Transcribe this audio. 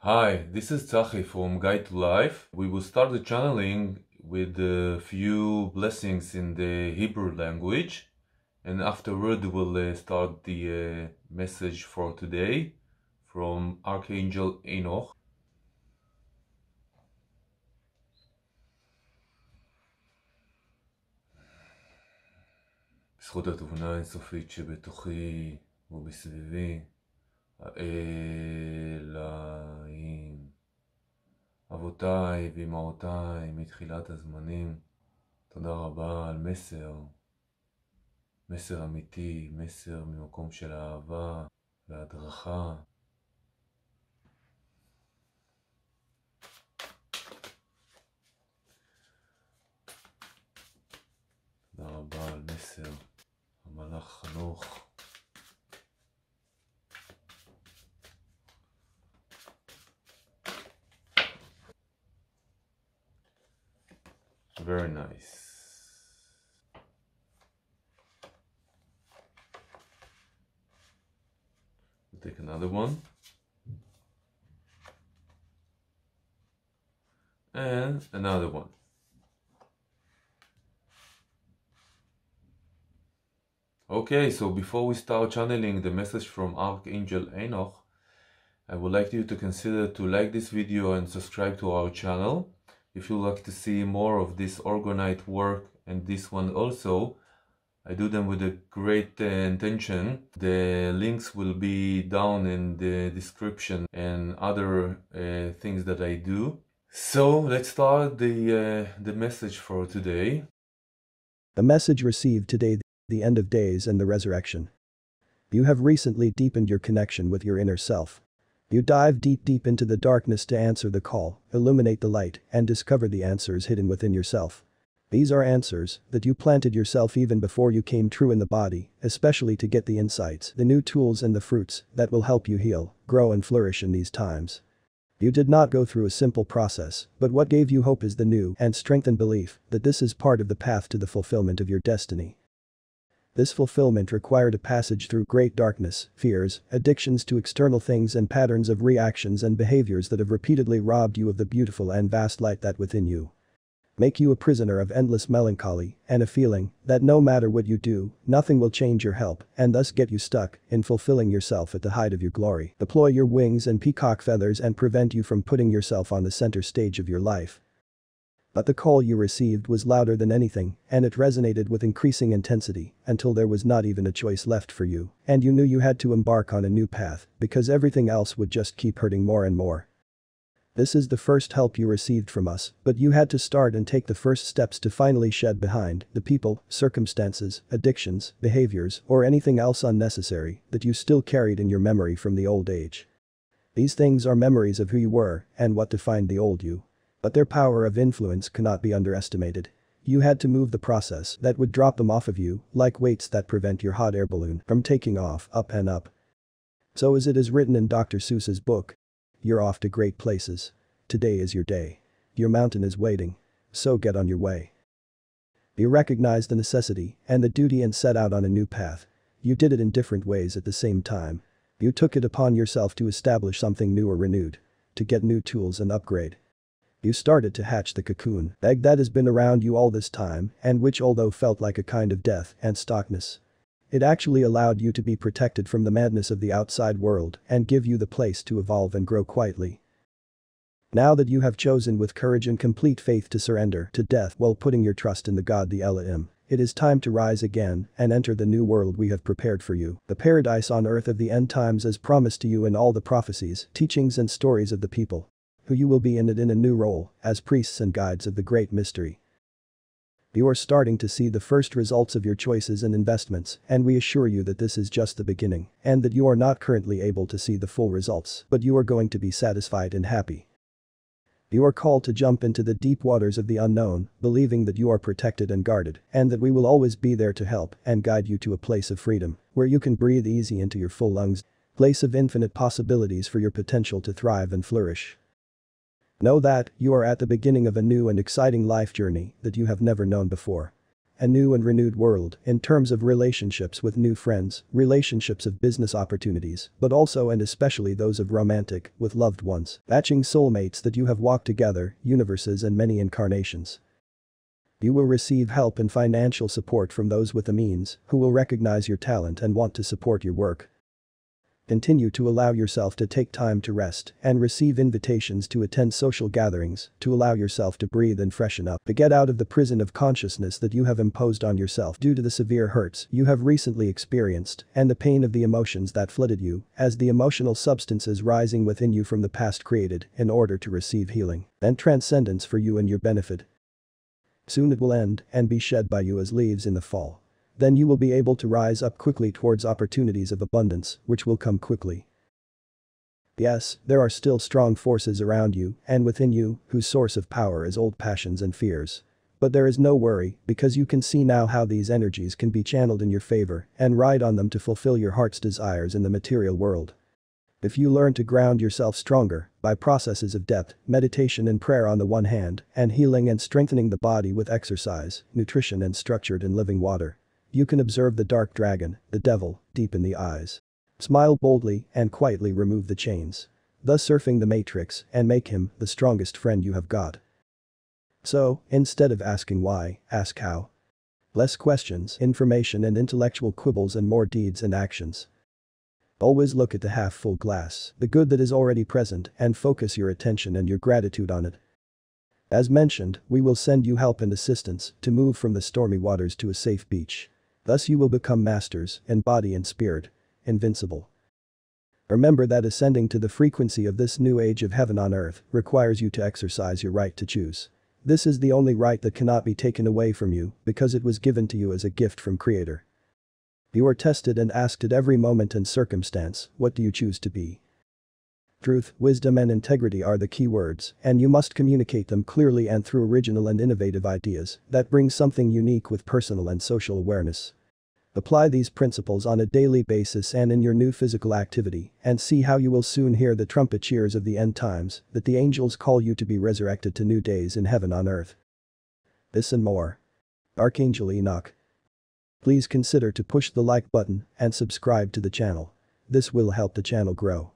Hi, this is Tzachi from Guide to Life. We will start the channeling with a few blessings in the Hebrew language, and afterward we'll start the message for today from Archangel Enoch. בזכות התבונה האינסופית שבתוכי ובסביבי, האלוהים, אבותיי ואמהותיי מתחילת הזמנים, תודה רבה על מסר אמיתי, מסר ממקום של אהבה והדרכה. תודה רבה על מסר המלאך חנוך. Very nice. We'll take another one. And another one. Okay, so before we start channeling the message from Archangel Enoch, I would like you to consider to like this video and subscribe to our channel. If you'd like to see more of this organite work and this one also, I do them with a great intention. The links will be down in the description and other things that I do. So let's start the message for today. The message received today, the end of days and the resurrection. You have recently deepened your connection with your inner self. You dive deep into the darkness to answer the call, illuminate the light, and discover the answers hidden within yourself. These are answers that you planted yourself even before you came true in the body, especially to get the insights, the new tools and the fruits that will help you heal, grow and flourish in these times. You did not go through a simple process, but what gave you hope is the new and strengthened belief that this is part of the path to the fulfillment of your destiny. This fulfillment required a passage through great darkness, fears, addictions to external things and patterns of reactions and behaviors that have repeatedly robbed you of the beautiful and vast light that within you. Make you a prisoner of endless melancholy and a feeling that no matter what you do, nothing will change your help and thus get you stuck in fulfilling yourself at the height of your glory. Deploy your wings and peacock feathers and prevent you from putting yourself on the center stage of your life. But the call you received was louder than anything, and it resonated with increasing intensity until there was not even a choice left for you, and you knew you had to embark on a new path because everything else would just keep hurting more and more. This is the first help you received from us, but you had to start and take the first steps to finally shed behind the people, circumstances, addictions, behaviors, or anything else unnecessary that you still carried in your memory from the old age. These things are memories of who you were and what defined the old you. But their power of influence cannot be underestimated. You had to move the process that would drop them off of you, like weights that prevent your hot air balloon from taking off, up and up. So as it is written in Dr. Seuss's book, you're off to great places. Today is your day. Your mountain is waiting. So get on your way. You recognized the necessity and the duty and set out on a new path. You did it in different ways at the same time. You took it upon yourself to establish something new or renewed. To get new tools and upgrade. You started to hatch the cocoon egg that has been around you all this time and which although felt like a kind of death and stockness. It actually allowed you to be protected from the madness of the outside world and give you the place to evolve and grow quietly. Now that you have chosen with courage and complete faith to surrender to death while putting your trust in the God the Elohim, it is time to rise again and enter the new world we have prepared for you, the paradise on earth of the end times as promised to you in all the prophecies, teachings and stories of the people. Who you will be in it in a new role, as priests and guides of the great mystery. You are starting to see the first results of your choices and investments, and we assure you that this is just the beginning, and that you are not currently able to see the full results, but you are going to be satisfied and happy. You are called to jump into the deep waters of the unknown, believing that you are protected and guarded, and that we will always be there to help and guide you to a place of freedom, where you can breathe easy into your full lungs, place of infinite possibilities for your potential to thrive and flourish. Know that you are at the beginning of a new and exciting life journey that you have never known before. a new and renewed world in terms of relationships with new friends, relationships of business opportunities, but also and especially those of romantic, with loved ones, matching soulmates that you have walked together, universes and many incarnations. You will receive help and financial support from those with the means, who will recognize your talent and want to support your work. Continue to allow yourself to take time to rest and receive invitations to attend social gatherings, to allow yourself to breathe and freshen up, to get out of the prison of consciousness that you have imposed on yourself due to the severe hurts you have recently experienced and the pain of the emotions that flooded you, as the emotional substances rising within you from the past created in order to receive healing and transcendence for you and your benefit. Soon it will end and be shed by you as leaves in the fall. Then you will be able to rise up quickly towards opportunities of abundance, which will come quickly. Yes, there are still strong forces around you and within you, whose source of power is old passions and fears. But there is no worry, because you can see now how these energies can be channeled in your favor and ride on them to fulfill your heart's desires in the material world. If you learn to ground yourself stronger, by processes of depth, meditation and prayer on the one hand, and healing and strengthening the body with exercise, nutrition and structured and living water, you can observe the dark dragon, the devil, deep in the eyes. Smile boldly and quietly remove the chains, thus surfing the matrix and make him the strongest friend you have got. So, instead of asking why, ask how. Less questions, information and intellectual quibbles and more deeds and actions. Always look at the half-full glass, the good that is already present, and focus your attention and your gratitude on it. As mentioned, we will send you help and assistance to move from the stormy waters to a safe beach. Thus you will become masters, in body and spirit, invincible. Remember that ascending to the frequency of this new age of heaven on earth requires you to exercise your right to choose. This is the only right that cannot be taken away from you because it was given to you as a gift from Creator. You are tested and asked at every moment and circumstance, what do you choose to be? Truth, wisdom and integrity are the key words, and you must communicate them clearly and through original and innovative ideas that bring something unique with personal and social awareness. Apply these principles on a daily basis and in your new physical activity, and see how you will soon hear the trumpet cheers of the end times, that the angels call you to be resurrected to new days in heaven on earth. This and more. Archangel Enoch. Please consider to push the like button and subscribe to the channel. This will help the channel grow.